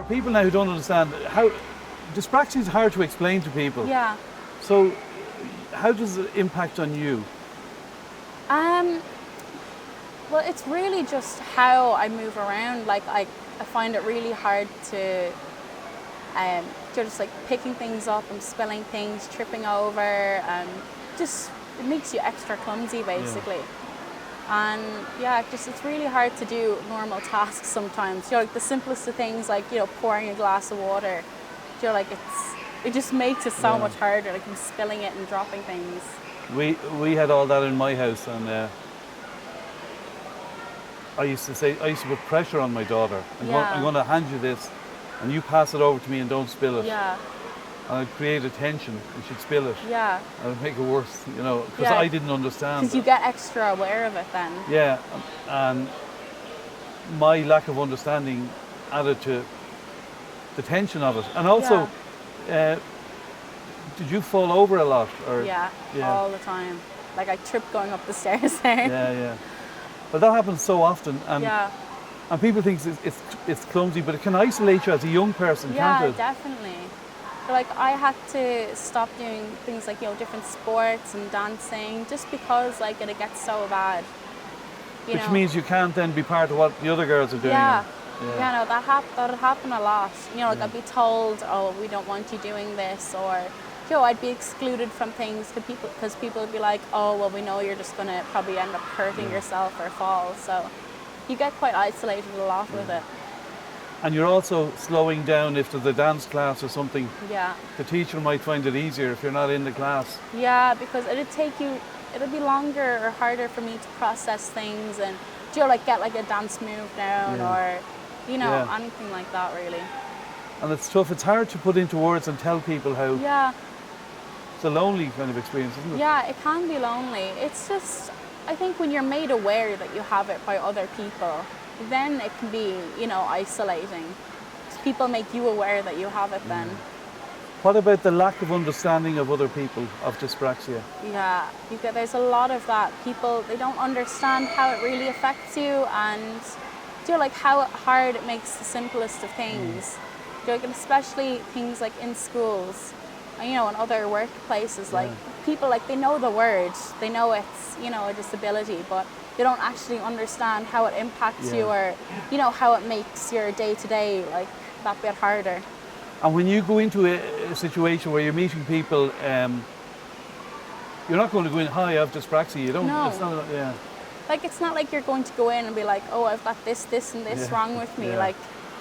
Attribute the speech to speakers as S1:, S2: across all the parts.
S1: people now who don't understand how dyspraxia is hard to explain to people.
S2: Yeah.
S1: So how does it impact on you?
S2: Well, it's really just how I move around. Like I find it really hard to just like picking things up and spilling things, tripping over, just it makes you extra clumsy basically. And yeah, it's really hard to do normal tasks sometimes. Like the simplest of things, like pouring a glass of water. Like it just makes it so much harder. Like I'm spilling it and dropping things.
S1: We had all that in my house, and I used to put pressure on my daughter. I'm going to hand you this, and you pass it over to me and don't spill it.
S2: Yeah.
S1: And I'd create a tension, and she'd spill it.
S2: Yeah.
S1: And it'd make it worse, because I didn't understand.
S2: Because you get extra aware of it then.
S1: Yeah, and my lack of understanding added to the tension of it. And also, did you fall over a lot? Or?
S2: Yeah, all the time. Like I trip going up the stairs there.
S1: Yeah. But that happens so often, and people think it's clumsy, but it can isolate you as a young person, can't it?
S2: Yeah, definitely. So like I had to stop doing things like different sports and dancing just because like it gets so bad.
S1: Which means you can't then be part of what the other girls are doing.
S2: Yeah, no, that would happen a lot. Like I'd be told, oh, we don't want you doing this, or I'd be excluded from things because people would be like, oh, well, we know you're just going to probably end up hurting yourself or fall. So you get quite isolated a lot with it.
S1: And you're also slowing down if there's a dance class or something.
S2: Yeah.
S1: The teacher might find it easier if you're not in the class.
S2: Yeah, because it'd be longer or harder for me to process things and like get like a dance move down or anything like that really.
S1: And it's tough. It's hard to put into words and tell people how.
S2: Yeah.
S1: It's a lonely kind of experience, isn't it?
S2: Yeah, it can be lonely. It's just, I think when you're made aware that you have it by other people, then it can be, isolating. People make you aware that you have it then.
S1: What about the lack of understanding of other people of dyspraxia?
S2: Yeah, there's a lot of that. People, they don't understand how it really affects you and like how hard it makes the simplest of things. Like, especially things like in schools, and other workplaces, like people like they know the word, they know it's a disability, but they don't actually understand how it impacts you or how it makes your day-to-day like that bit harder.
S1: And when you go into a situation where you're meeting people, you're not going to go in, hi, I have dyspraxia. You don't.
S2: No.
S1: It's not.
S2: Like it's not like you're going to go in and be like, oh, I've got this, and this wrong with me. Like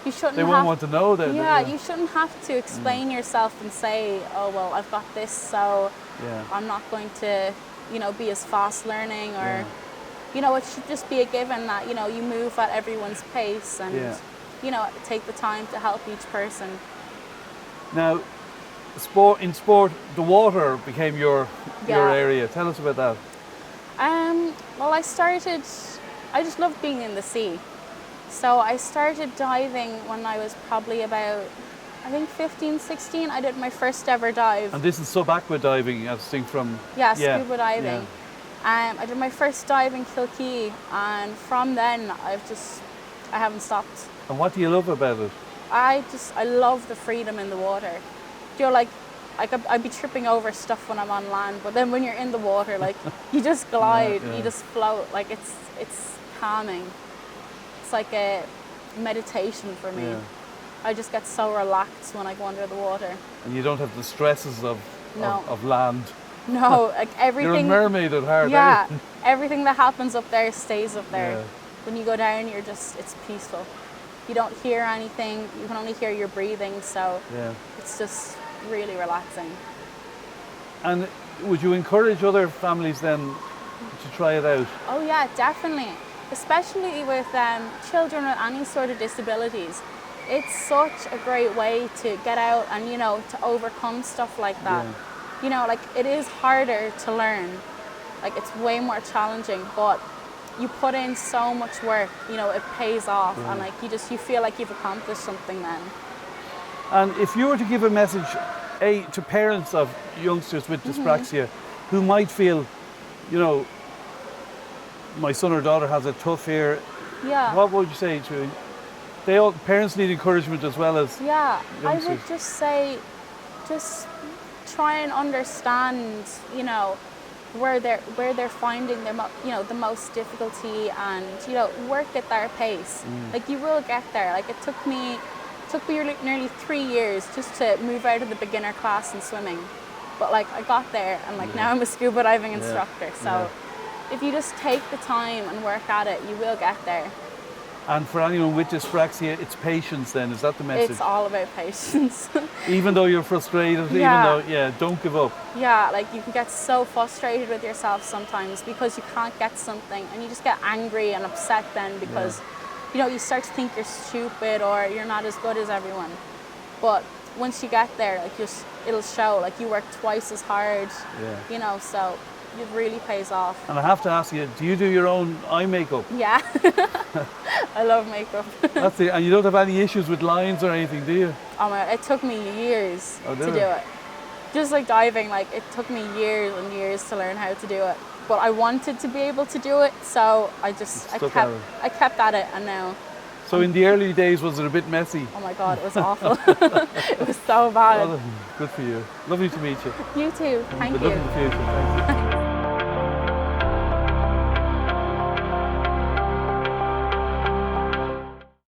S2: you shouldn't.
S1: They won't want to know that.
S2: Yeah, you shouldn't have to explain yourself and say, oh well, I've got this, so I'm not going to, be as fast learning, or it should just be a given that you move at everyone's pace and take the time to help each person.
S1: Now, in sport, the water became your area. Tell us about that.
S2: Well, I just loved being in the sea. So I started diving when I was probably about, I think 15, 16. I did my first ever dive.
S1: And this is sub-aqua diving, I think from...
S2: Yeah, scuba diving. I did my first dive in Kilkee, and from then I haven't stopped.
S1: And what do you love about it?
S2: I love the freedom in the water. I'd be tripping over stuff when I'm on land, but then when you're in the water, like you just glide, you just float. Like it's calming. It's like a meditation for me. Yeah. I just get so relaxed when I go under the water. And you don't have the stresses of land. No, like everything. You're a mermaid at heart. Yeah, everything that happens up there stays up there. Yeah. When you go down, it's peaceful. You don't hear anything. You can only hear your breathing. So it's just really relaxing. And would you encourage other families then to try it out? Oh yeah, definitely. Especially with children with any sort of disabilities. It's such a great way to get out and, to overcome stuff like that. Yeah. Like it is harder to learn. Like it's way more challenging, but you put in so much work, it pays off, and like you feel like you've accomplished something then. And if you were to give a message, to parents of youngsters with dyspraxia who might feel, my son or daughter has it tough here, what would you say to
S1: parents need encouragement as well as
S2: Yeah, I
S1: youngsters.
S2: would just say, just try and understand, you know, where they're finding the most difficulty, and work at their pace. Like, you will get there. Like, it took me nearly 3 years just to move out of the beginner class in swimming, but like I got there, and like now I'm a scuba diving instructor. So if you just take the time and work at it, you will get there.
S1: And for anyone with dyspraxia, it's patience then, is that the message?
S2: It's all about patience.
S1: Even though you're frustrated, don't give up.
S2: Yeah, like you can get so frustrated with yourself sometimes because you can't get something, and you just get angry and upset then because you start to think you're stupid or you're not as good as everyone. But once you get there, like it'll show, like you work twice as hard, so it really pays off.
S1: And I have to ask you, do you do your own eye makeup?
S2: Yeah, I love makeup.
S1: That's it. And you don't have any issues with lines or anything, do you?
S2: Oh my God, it took me years to
S1: did
S2: do
S1: it?
S2: it. Just like diving, like it took me years and years to learn how to do it. But I wanted to be able to do it, so I kept at it, and now.
S1: So in the early days, was it a bit messy?
S2: Oh my God, it was awful. It was so bad.
S1: Oh, good for you. Lovely to meet you.
S2: You too. Thank
S1: Good
S2: you.
S1: luck in the future. Thank you.